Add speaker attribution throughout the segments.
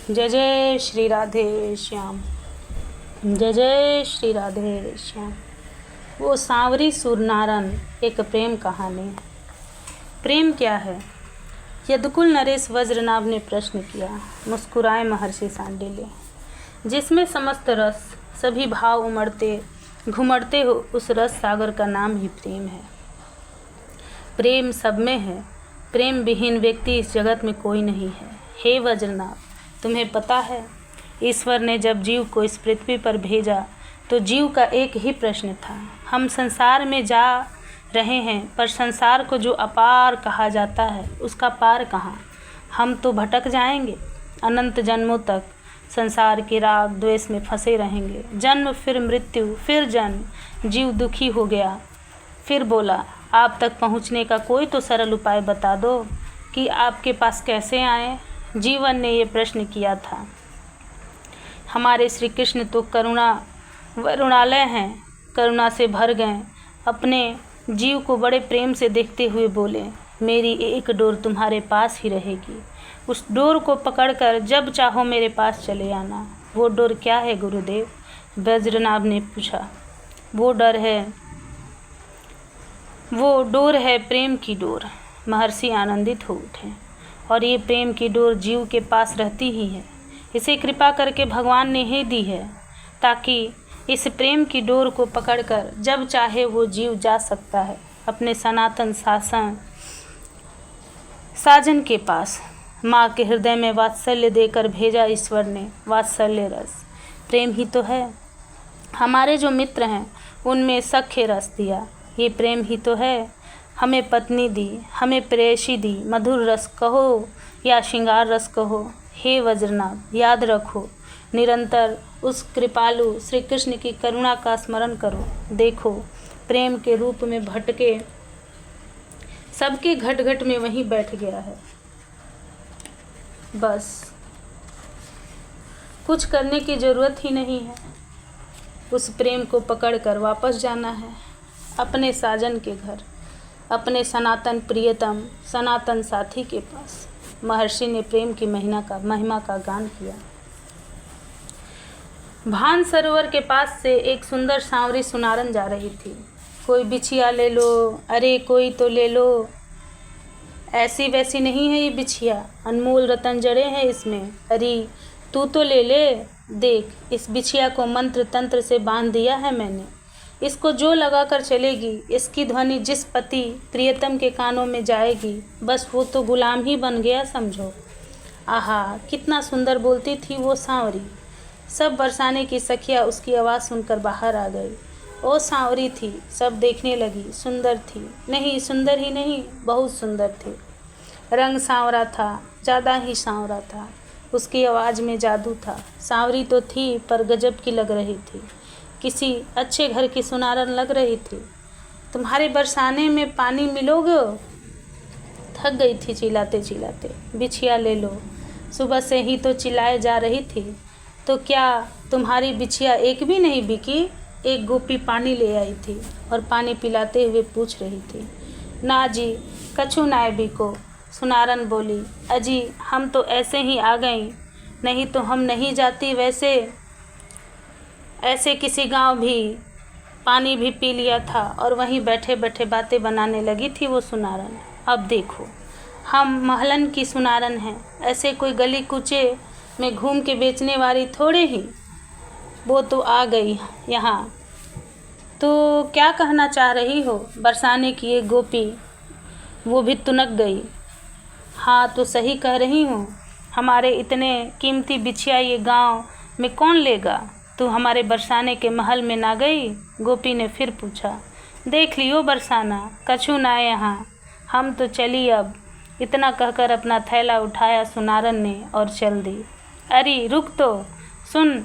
Speaker 1: जय जय श्री राधे श्याम। जय जय श्री राधे श्याम। वो सांवरी सुरनारन एक प्रेम कहानी है। प्रेम क्या है? यदुकुल नरेश वज्रनाभ ने प्रश्न किया। मुस्कुराए महर्षि सांडिल्य। जिसमें समस्त रस सभी भाव उमड़ते घुमड़ते हो, उस रस सागर का नाम ही प्रेम है। प्रेम सब में है। प्रेम विहीन व्यक्ति इस जगत में कोई नहीं है। हे वज्रनाभ, तुम्हें पता है, ईश्वर ने जब जीव को इस पृथ्वी पर भेजा तो जीव का एक ही प्रश्न था। हम संसार में जा रहे हैं, पर संसार को जो अपार कहा जाता है, उसका पार कहाँ? हम तो भटक जाएंगे। अनंत जन्मों तक संसार के राग द्वेष में फंसे रहेंगे। जन्म फिर मृत्यु फिर जन्म। जीव दुखी हो गया, फिर बोला, आप तक पहुंचने का कोई तो सरल उपाय बता दो कि आपके पास कैसे आए। जीवन ने ये प्रश्न किया था। हमारे श्री कृष्ण तो करुणा वरुणालय हैं, करुणा से भर गए। अपने जीव को बड़े प्रेम से देखते हुए बोले, मेरी एक डोर तुम्हारे पास ही रहेगी। उस डोर को पकड़कर जब चाहो मेरे पास चले आना। वो डोर क्या है गुरुदेव? वज्रनाभ ने पूछा। वो डोर है प्रेम की डोर। महर्षि आनंदित हो उठे। और ये प्रेम की डोर जीव के पास रहती ही है। इसे कृपा करके भगवान ने ही दी है, ताकि इस प्रेम की डोर को पकड़कर जब चाहे वो जीव जा सकता है अपने सनातन साजन के पास। माँ के हृदय में वात्सल्य देकर भेजा ईश्वर ने वात्सल्य रस। प्रेम ही तो है। हमारे जो मित्र हैं उनमें सख्य रस दिया, ये प्रेम ही तो है। हमें पत्नी दी, हमें प्रेयसी दी। मधुर रस कहो या श्रृंगार रस कहो, हे वज्रनाभ याद रखो, निरंतर उस कृपालु श्री कृष्ण की करुणा का स्मरण करो। देखो, प्रेम के रूप में भटके सबके घट घट में वहीं बैठ गया है। बस कुछ करने की ज़रूरत ही नहीं है। उस प्रेम को पकड़कर वापस जाना है अपने साजन के घर, अपने सनातन प्रियतम सनातन साथी के पास। महर्षि ने प्रेम की महिमा का गान किया। भान सरोवर के पास से एक सुंदर सांवरी सुनारन जा रही थी। कोई बिछिया ले लो, अरे कोई तो ले लो। ऐसी वैसी नहीं है ये बिछिया, अनमोल रतन जड़े हैं इसमें। अरे तू तो ले ले। देख, इस बिछिया को मंत्र तंत्र से बांध दिया है मैंने। इसको जो लगा कर चलेगी, इसकी ध्वनि जिस पति प्रियतम के कानों में जाएगी, बस वो तो गुलाम ही बन गया समझो। आहा, कितना सुंदर बोलती थी वो सांवरी। सब बरसाने की सखियाँ उसकी आवाज़ सुनकर बाहर आ गई। वो सांवरी थी, सब देखने लगी। सुंदर थी, नहीं सुंदर ही नहीं, बहुत सुंदर थी। रंग सांवरा था, ज़्यादा ही सांवरा था। उसकी आवाज़ में जादू था। सांवरी तो थी, पर गजब की लग रही थी। किसी अच्छे घर की सुनारन लग रही थी। तुम्हारे बरसाने में पानी मिलोगे? थक गई थी चिल्लाते चिल्लाते। बिछिया ले लो। सुबह से ही तो चिल्लाए जा रही थी। तो क्या तुम्हारी बिछिया एक भी नहीं बिकी? एक गोपी पानी ले आई थी और पानी पिलाते हुए पूछ रही थी। ना जी, कछु नाय बिको। सुनारन बोली, अजी हम तो ऐसे ही आ गई, नहीं तो हम नहीं जाती। ऐसे किसी गांव भी पानी भी पी लिया था और वहीं बैठे बैठे बातें बनाने लगी थी वो सुनारन। अब देखो, हम महलन की सुनारन हैं, ऐसे कोई गली कूचे में घूम के बेचने वाली थोड़े ही। वो तो आ गई यहाँ। तो क्या कहना चाह रही हो? बरसाने की एक गोपी, वो भी तुनक गई। हाँ तो सही कह रही हूँ। हमारे इतने कीमती बिछिया ये गांव में कौन लेगा? तू हमारे बरसाने के महल में ना गई? गोपी ने फिर पूछा। देख लियो बरसाना, कछु ना यहाँ, हम तो चली अब। इतना कहकर अपना थैला उठाया सुनारन ने और चल दी। अरे रुक तो सुन,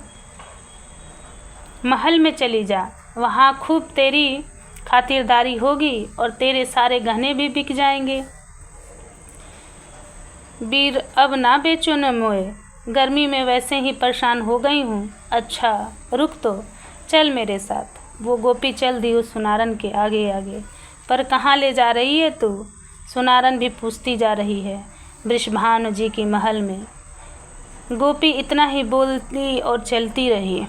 Speaker 1: महल में चली जा, वहाँ खूब तेरी खातिरदारी होगी और तेरे सारे गहने भी बिक जाएंगे। बीर अब ना बेचो न मोए, गर्मी में वैसे ही परेशान हो गई हूँ। अच्छा रुक तो, चल मेरे साथ। वो गोपी चल दी उस सुनारन के आगे आगे। पर कहाँ ले जा रही है तू? सुनारन भी पूछती जा रही है। वृषभानु जी की महल में। गोपी इतना ही बोलती और चलती रही।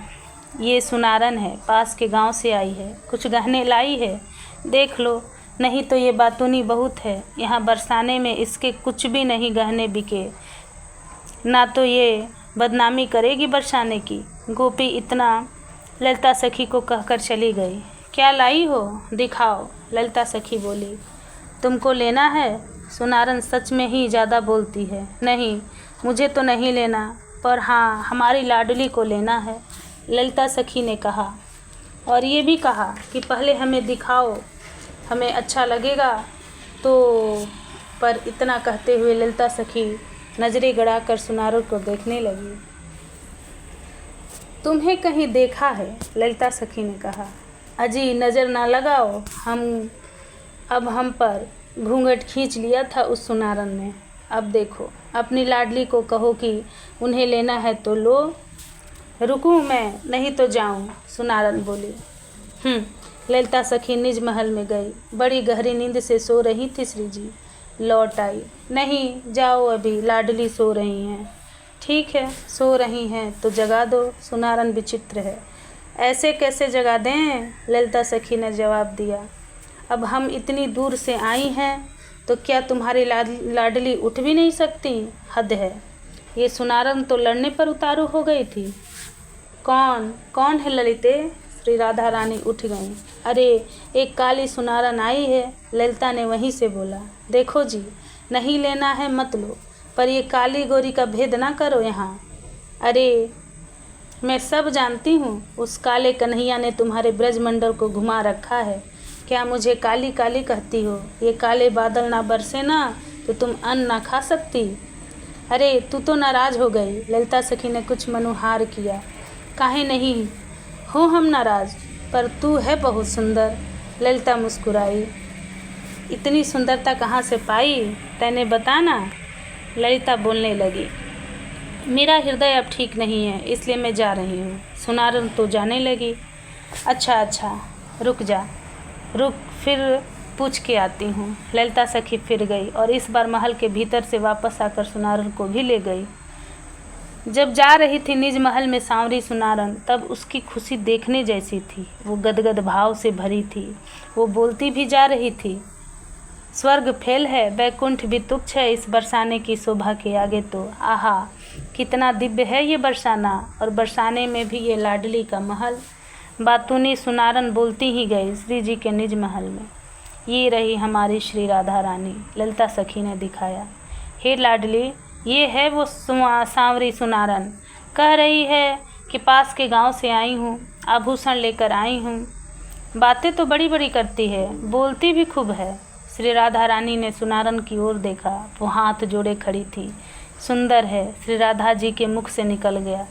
Speaker 1: ये सुनारन है, पास के गांव से आई है, कुछ गहने लाई है, देख लो, नहीं तो ये बातूनी बहुत है। यहाँ बरसाने में इसके कुछ भी नहीं गहने बिके, ना तो ये बदनामी करेगी बरसाने की। गोपी इतना ललिता सखी को कहकर चली गई। क्या लाई हो, दिखाओ, ललिता सखी बोली। तुमको लेना है? सुनारन सच में ही ज़्यादा बोलती है। नहीं, मुझे तो नहीं लेना, पर हाँ, हमारी लाडली को लेना है, ललिता सखी ने कहा। और ये भी कहा कि पहले हमें दिखाओ, हमें अच्छा लगेगा तो। पर इतना कहते हुए ललिता सखी नज़रें गड़ाकर सुनारन को देखने लगी। तुम्हें कहीं देखा है, ललिता सखी ने कहा। अजी नज़र ना लगाओ, हम पर घूंघट खींच लिया था उस सुनारन ने। अब देखो, अपनी लाडली को कहो कि उन्हें लेना है तो लो। रुकूं मैं, नहीं तो जाऊं, सुनारन बोली। ललिता सखी निज महल में गई। बड़ी गहरी नींद से सो रही थी श्री जी। लौट आई। नहीं, जाओ, अभी लाडली सो रही हैं। ठीक है, सो रही हैं तो जगा दो, सुनारन विचित्र है। ऐसे कैसे जगा दें, ललिता सखी ने जवाब दिया। अब हम इतनी दूर से आई हैं तो क्या तुम्हारी लाडली उठ भी नहीं सकती? हद है। ये सुनारन तो लड़ने पर उतारू हो गई थी। कौन है ललिते? श्री राधा रानी उठ गईं। अरे, एक काली सुनारन आई है, ललिता ने वहीं से बोला। देखो जी, नहीं लेना है मत लो, पर ये काली गोरी का भेद ना करो यहाँ। अरे, मैं सब जानती हूँ, उस काले कन्हैया ने तुम्हारे ब्रजमंडल को घुमा रखा है। क्या मुझे काली काली कहती हो? ये काले बादल ना बरसे ना तो तुम अन्न ना खा सकती। अरे, तू तो नाराज़ हो गई, ललिता सखी ने कुछ मनुहार किया। काहे नहीं हो हम नाराज़, पर तू है बहुत सुंदर, ललिता मुस्कुराई। इतनी सुंदरता कहाँ से पाई, तैने बताना, ललिता बोलने लगी। मेरा हृदय अब ठीक नहीं है, इसलिए मैं जा रही हूँ। सुनारन तो जाने लगी। अच्छा, रुक, फिर पूछ के आती हूँ। ललिता सखी फिर गई और इस बार महल के भीतर से वापस आकर सुनारन को भी ले गई। जब जा रही थी निज महल में सांवरी सुनारन, तब उसकी खुशी देखने जैसी थी। वो गदगद भाव से भरी थी। वो बोलती भी जा रही थी। स्वर्ग फेल है, वैकुंठ भी तुच्छ है इस बरसाने की शोभा के आगे तो। आहा, कितना दिव्य है ये बरसाना, और बरसाने में भी ये लाडली का महल। बातूनी सुनारन बोलती ही गई श्री जी के निज महल में। ये रही हमारी श्री राधा रानी, ललिता सखी ने दिखाया। हे लाडली, ये है वो सांवरी सुनारन। कह रही है कि पास के गांव से आई हूँ, आभूषण लेकर आई हूँ। बातें तो बड़ी बड़ी करती है, बोलती भी खूब है। श्री राधा रानी ने सुनारन की ओर देखा। वो हाथ जोड़े खड़ी थी। सुंदर है, श्री राधा जी के मुख से निकल गया।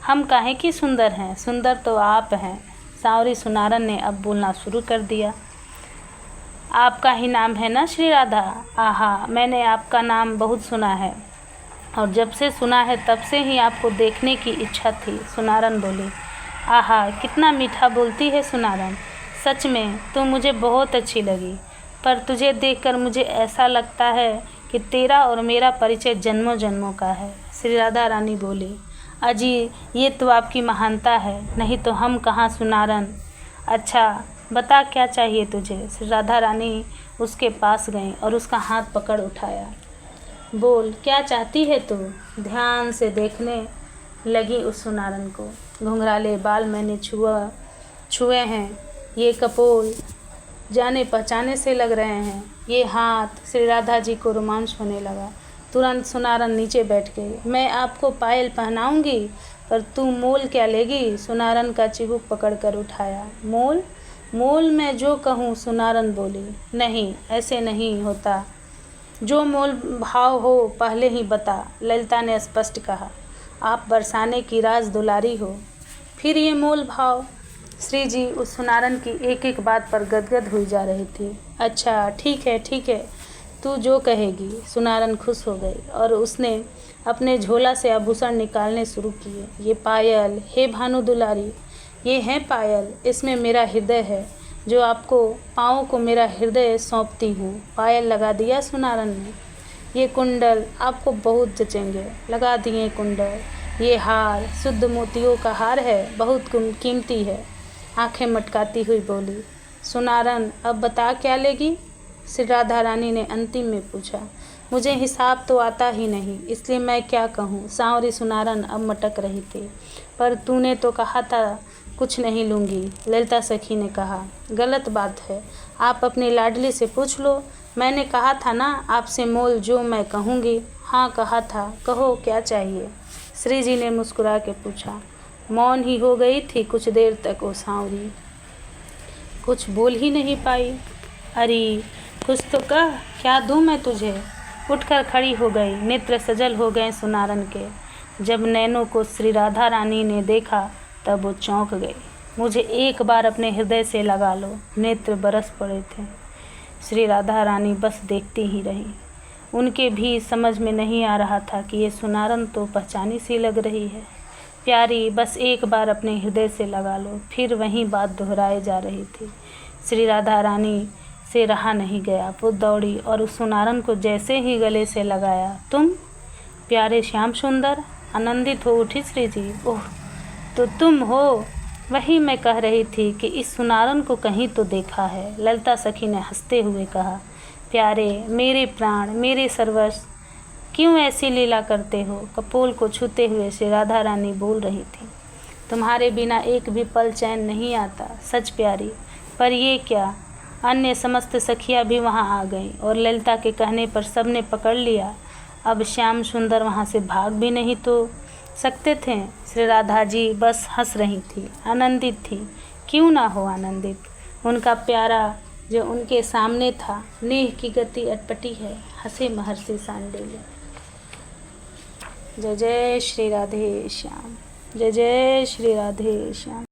Speaker 1: हम काहे की सुंदर हैं, सुंदर तो आप हैं। सांवरी सुनारन ने अब बोलना शुरू कर दिया। आपका ही नाम है ना श्री राधा? आहा, मैंने आपका नाम बहुत सुना है, और जब से सुना है तब से ही आपको देखने की इच्छा थी, सुनारन बोली। आहा, कितना मीठा बोलती है सुनारन। सच में तू मुझे बहुत अच्छी लगी, पर तुझे देखकर मुझे ऐसा लगता है कि तेरा और मेरा परिचय जन्मों जन्मों का है, श्री राधा रानी बोली। अजी, ये तो आपकी महानता है, नहीं तो हम कहाँ सुनारन। अच्छा, बता क्या चाहिए तुझे? श्री राधा रानी उसके पास गई और उसका हाथ पकड़ उठाया। बोल, क्या चाहती है तू? ध्यान से देखने लगी उस सुनारन को। घुंघराले बाल मैंने छुए हैं, ये कपोल जाने पहचाने से लग रहे हैं, ये हाथ। श्री राधा जी को रोमांच होने लगा। तुरंत सुनारन नीचे बैठ गई। मैं आपको पायल पहनाऊंगी, पर तू मोल क्या लेगी? सुनारन का चिबुक पकड़कर उठाया। मोल मैं जो कहूँ, सुनारन बोली। नहीं, ऐसे नहीं होता, जो मोल भाव हो पहले ही बता, ललिता ने स्पष्ट कहा। आप बरसाने की राज दुलारी हो, फिर ये मोल भाव। श्री जी उस सुनारन की एक एक बात पर गदगद हुई जा रही थी। अच्छा, ठीक है, तू जो कहेगी। सुनारन खुश हो गई और उसने अपने झोला से आभूषण निकालने शुरू किए। ये पायल, हे भानु दुलारी, ये है पायल, इसमें मेरा हृदय है, जो आपको पाँव को मेरा हृदय सौंपती हूँ। पायल लगा दिया सुनारन ने। ये कुंडल आपको बहुत जचेंगे। लगा दिए कुंडल। ये हार शुद्ध मोतियों का हार है, बहुत कीमती है। आंखें मटकाती हुई बोली, सुनारन अब बता क्या लेगी? श्री राधा रानी ने अंतिम में पूछा। मुझे हिसाब तो आता ही नहीं, इसलिए मैं क्या कहूँ। सांवरी सुनारन अब मटक रही थी। पर तूने तो कहा था कुछ नहीं लूँगी, ललिता सखी ने कहा। गलत बात है, आप अपनी लाडली से पूछ लो। मैंने कहा था ना आपसे मोल जो मैं कहूँगी। हाँ कहा था, कहो क्या चाहिए? श्री जी ने मुस्कुरा के पूछा। मौन ही हो गई थी कुछ देर तक वो सांवरी, कुछ बोल ही नहीं पाई। अरे कुछ तो कह, क्या दूँ मैं तुझे? उठकर खड़ी हो गई। नेत्र सजल हो गए सुनारन के। जब नैनों को श्री राधा रानी ने देखा तब वो चौंक गई। मुझे एक बार अपने हृदय से लगा लो। नेत्र बरस पड़े थे। श्री राधा रानी बस देखती ही रही। उनके भी समझ में नहीं आ रहा था कि ये सुनारन तो पहचानी सी लग रही है। प्यारी, बस एक बार अपने हृदय से लगा लो। फिर वही बात दोहराई जा रही थी। श्री राधा रानी से रहा नहीं गया। वो दौड़ी और उस सुनारन को जैसे ही गले से लगाया। तुम प्यारे श्याम सुंदर, आनंदित हो उठी श्री जी। ओह, तो तुम हो? वही मैं कह रही थी कि इस सुनारन को कहीं तो देखा है। ललिता सखी ने हंसते हुए कहा। प्यारे, मेरे प्राण, मेरे सर्वस्व, क्यों ऐसी लीला करते हो? कपोल को छूते हुए श्री राधा रानी बोल रही थी। तुम्हारे बिना एक भी पल चैन नहीं आता, सच प्यारी। पर ये क्या, अन्य समस्त सखियाँ भी वहाँ आ गईं और ललिता के कहने पर सबने पकड़ लिया। अब श्याम सुंदर वहाँ से भाग भी नहीं तो सकते थे। श्री राधा जी बस हंस रही थी, आनंदित थी। क्यों ना हो आनंदित। उनका प्यारा जो उनके सामने था, नेह की गति अटपटी है। हंसे महर्षि सांडिल्य। जय जय श्री राधे श्याम, जय जय श्री राधे श्याम।